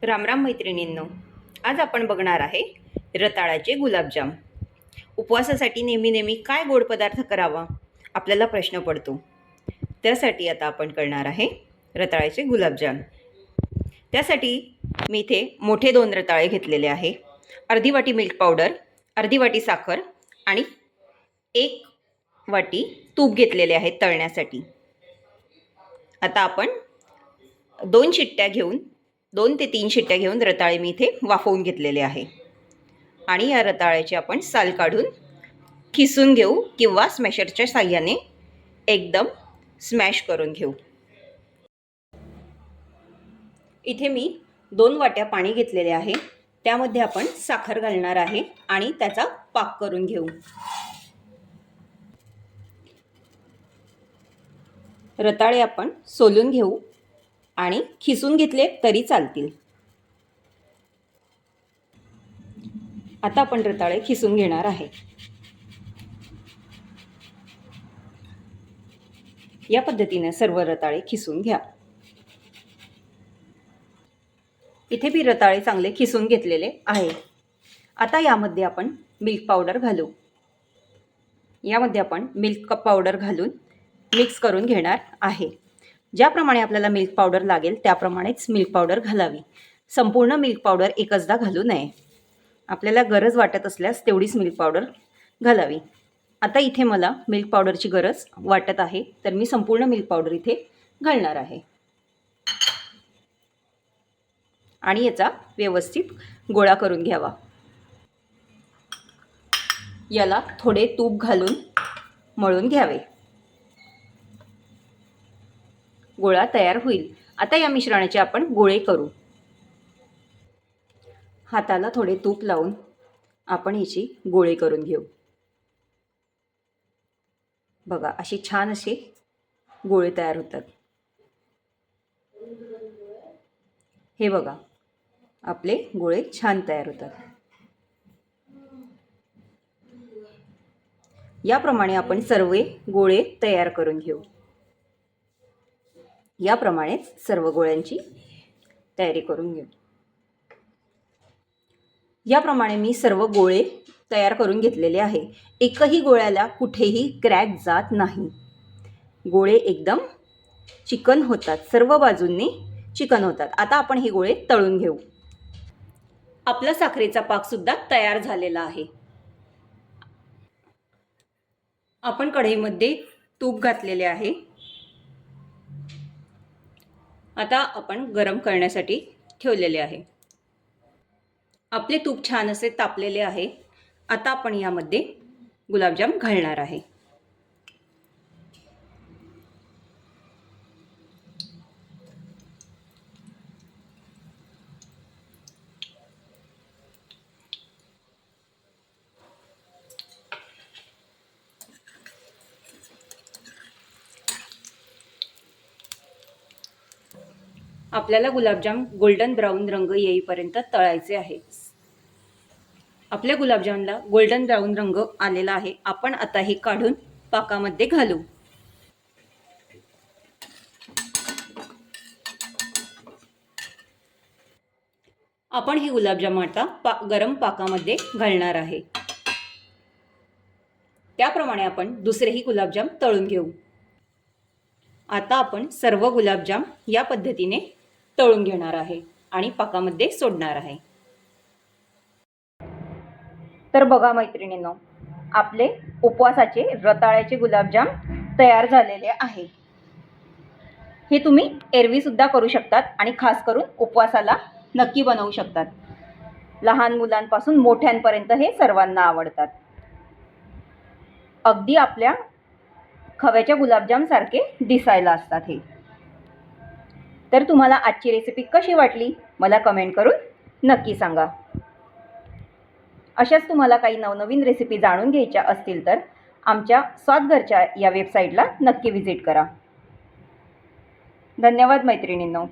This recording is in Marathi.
रामराम मैत्रिणींनो, आज आपण बघणार आहे रताळ्याचे गुलाबजाम। उपवासासाठी नेहमी काय गोड पदार्थ करावा आपल्याला प्रश्न पडतो। त्यासाठी आता आपण करणार आहे रताळ्याचे गुलाबजाम। त्यासाठी मी इथे मोठे 2 रताळे घेतलेले आहे, अर्धी वाटी मिल्क पावडर, अर्धी वाटी साखर आणि 1 वाटी तूप घेतलेले आहे तळण्यासाठी। आता आपण 2 ते 3 शिट्ट्या घेऊन रताळे मी इथे वाफवून घेतलेले आहे आणि या रताळ्याची आपण साल काढून खिसून घेऊ किंवा स्मॅशरच्या साहाय्याने एकदम स्मॅश करून घेऊ। इथे मी 2 वाट्या पाणी घेतलेले आहे, त्यामध्ये आपण साखर घालणार आहे आणि त्याचा पाक करून घेऊ। रताळे आपण सोलून घेऊ आणि खिसून घेतले तरी चालतील। आता आपण रताळे खिसून घेणार आहे। या पद्धतीने सर्व रताळे खिसून घ्या। इथे मी रताळे चांगले खिसून घेतलेले आहे। आता यामध्ये आपण मिल्क पावडर घालू। यामध्ये आपण मिल्क पावडर घालून मिक्स करून घेणार आहे। ज्याप्रमाणे आपल्याला मिल्क पावडर लागेल त्याप्रमाणेच मिल्क पावडर घालावी। संपूर्ण मिल्क पावडर एकचदा घालू नये। आपल्याला गरज वाटत असल्यास तेवढीच मिल्क पावडर घालावी। आता इथे मला मिल्क पावडरची गरज वाटत आहे, तर मी संपूर्ण मिल्क पावडर इथे घालणार आहे आणि याचा व्यवस्थित गोळा करून घ्यावा। याला थोडे तूप घालून मळून घ्यावे। गोळा तयार होईल। आता या मिश्रणाचे आपण गोळे करू। हाताला थोडे तूप लावून आपण याची गोळे करून घेऊ। बघा, असे छान असे गोळे तयार होतात। हे बघा, आपले गोळे छान तयार होतात। याप्रमाणे आपण सर्व गोळे तयार करून घेऊ। याप्रमाणेच सर्व गोळ्यांची तयारी करून घेऊ। याप्रमाणे मी सर्व गोळे तयार करून घेतलेले आहे। एकही गोळ्याला कुठेही क्रॅक जात नाही। गोळे एकदम चिकन होतात, सर्व बाजूंनी चिकन होतात। आता आपण हे गोळे तळून घेऊ। आपला साखरेचा पाक सुद्धा तयार झालेला आहे। आपण कढईमध्ये तूप घातलेले आहे। आता आपण गरम करण्यासाठी ठेवलेले आहे। आपले तूप छान असे तापलेले आहे। आता आपण यामध्ये गुलाबजाम घालणार आहे। आपल्याला गुलाबजाम गोल्डन ब्राऊन रंग येईपर्यंत तळायचे आहे। आपल्या गुलाबजामला गोल्डन ब्राऊन रंग आलेला आहे। आपण आता हे काढून पाकामध्ये घालू। आपण हे गुलाबजाम आता गरम पाकामध्ये घालणार आहे। त्याप्रमाणे आपण दुसरेही गुलाबजाम तळून घेऊ। आता आपण सर्व गुलाबजाम या पद्धतीने तळून घेणार आहे आणि पाकामध्ये सोडणार आहे। तर बघा मैत्रिणींनो, आपले उपवासाचे रताळ्याचे गुलाबजाम तयार झालेले आहे। हे तुम्ही एरवी सुद्धा करू शकतात आणि खास करून उपवासाला नक्की बनवू शकतात। लहान मुलांपासून मोठ्यांपर्यंत हे सर्वांना आवडतात। अगदी आपल्या खव्याच्या गुलाबजाम सारखे दिसायला असतात हे। तर तुम्हाला आजची रेसिपी कशी वाटली मला कमेंट करून नक्की सांगा। अशाच तुम्हाला काही नवनवीन रेसिपी जाणून घ्यायच्या असतील तर आमच्या स्वादघरच्या या वेबसाईटला नक्की व्हिजिट करा। धन्यवाद मैत्रिणींनो।